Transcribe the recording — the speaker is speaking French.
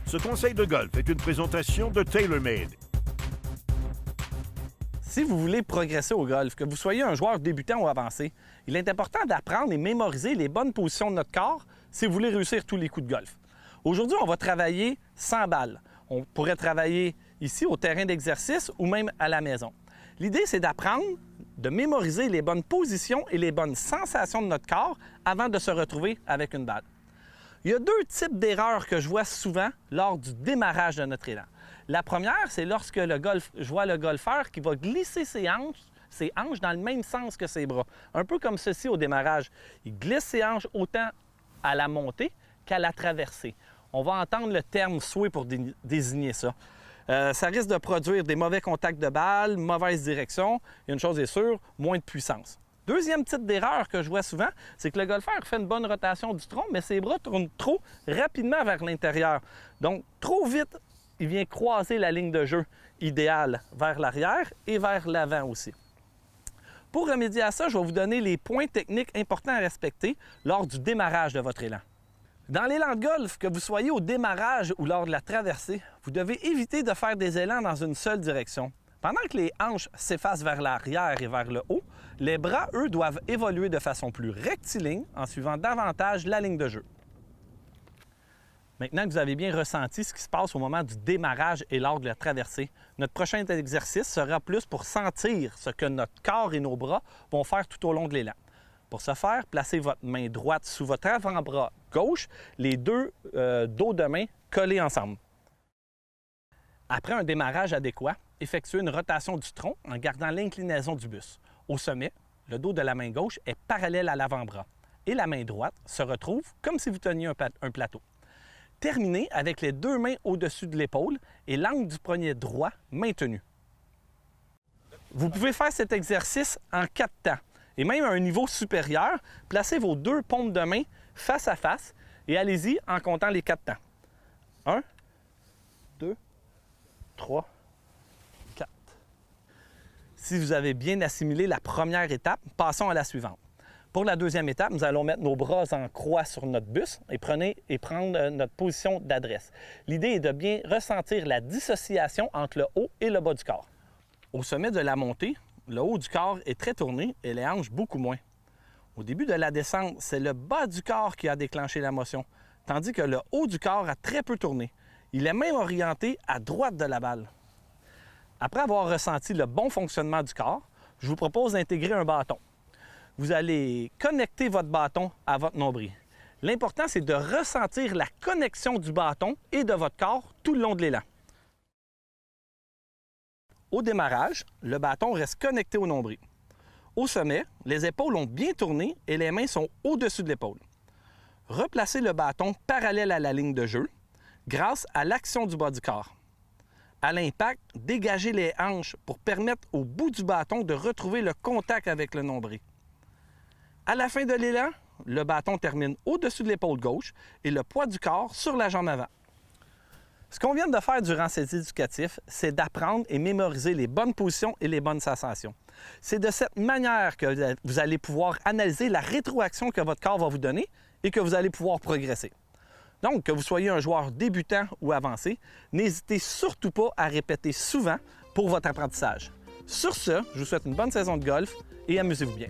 Ce conseil de golf est une présentation de TaylorMade. Si vous voulez progresser au golf, que vous soyez un joueur débutant ou avancé, il est important d'apprendre et mémoriser les bonnes positions de notre corps si vous voulez réussir tous les coups de golf. Aujourd'hui, on va travailler sans balle. On pourrait travailler ici au terrain d'exercice ou même à la maison. L'idée, c'est d'apprendre, de mémoriser les bonnes positions et les bonnes sensations de notre corps avant de se retrouver avec une balle. Il y a deux types d'erreurs que je vois souvent lors du démarrage de notre élan. La première, c'est lorsque je vois le golfeur qui va glisser ses hanches dans le même sens que ses bras. Un peu comme ceci au démarrage. Il glisse ses hanches autant à la montée qu'à la traversée. On va entendre le terme sway pour désigner ça. Ça risque de produire des mauvais contacts de balle, mauvaise direction. Et une chose est sûre, moins de puissance. Deuxième type d'erreur que je vois souvent, c'est que le golfeur fait une bonne rotation du tronc, mais ses bras tournent trop rapidement vers l'intérieur. Donc, trop vite, il vient croiser la ligne de jeu idéale vers l'arrière et vers l'avant aussi. Pour remédier à ça, je vais vous donner les points techniques importants à respecter lors du démarrage de votre élan. Dans l'élan de golf, que vous soyez au démarrage ou lors de la traversée, vous devez éviter de faire des élans dans une seule direction. Pendant que les hanches s'effacent vers l'arrière et vers le haut, les bras, eux, doivent évoluer de façon plus rectiligne en suivant davantage la ligne de jeu. Maintenant que vous avez bien ressenti ce qui se passe au moment du démarrage et lors de la traversée, notre prochain exercice sera plus pour sentir ce que notre corps et nos bras vont faire tout au long de l'élan. Pour ce faire, placez votre main droite sous votre avant-bras gauche, les deux dos de main collés ensemble. Après un démarrage adéquat, effectuez une rotation du tronc en gardant l'inclinaison du bus. Au sommet, le dos de la main gauche est parallèle à l'avant-bras et la main droite se retrouve comme si vous teniez un plateau. Terminez avec les deux mains au-dessus de l'épaule et l'angle du poignet droit maintenu. Vous pouvez faire cet exercice en 4 temps et même à un niveau supérieur, placez vos deux paumes de main face à face et allez-y en comptant les 4 temps. 1, 2, 3, 4. Si vous avez bien assimilé la première étape, passons à la suivante. Pour la deuxième étape, nous allons mettre nos bras en croix sur notre bus et prendre notre position d'adresse. L'idée est de bien ressentir la dissociation entre le haut et le bas du corps. Au sommet de la montée, le haut du corps est très tourné et les hanches beaucoup moins. Au début de la descente, c'est le bas du corps qui a déclenché la motion, tandis que le haut du corps a très peu tourné. Il est même orienté à droite de la balle. Après avoir ressenti le bon fonctionnement du corps, je vous propose d'intégrer un bâton. Vous allez connecter votre bâton à votre nombril. L'important, c'est de ressentir la connexion du bâton et de votre corps tout le long de l'élan. Au démarrage, le bâton reste connecté au nombril. Au sommet, les épaules ont bien tourné et les mains sont au-dessus de l'épaule. Replacez le bâton parallèle à la ligne de jeu grâce à l'action du bas du corps. À l'impact, dégagez les hanches pour permettre au bout du bâton de retrouver le contact avec le nombril. À la fin de l'élan, le bâton termine au-dessus de l'épaule gauche et le poids du corps sur la jambe avant. Ce qu'on vient de faire durant cet éducatif, c'est d'apprendre et mémoriser les bonnes positions et les bonnes sensations. C'est de cette manière que vous allez pouvoir analyser la rétroaction que votre corps va vous donner et que vous allez pouvoir progresser. Donc, que vous soyez un joueur débutant ou avancé, n'hésitez surtout pas à répéter souvent pour votre apprentissage. Sur ce, je vous souhaite une bonne saison de golf et amusez-vous bien.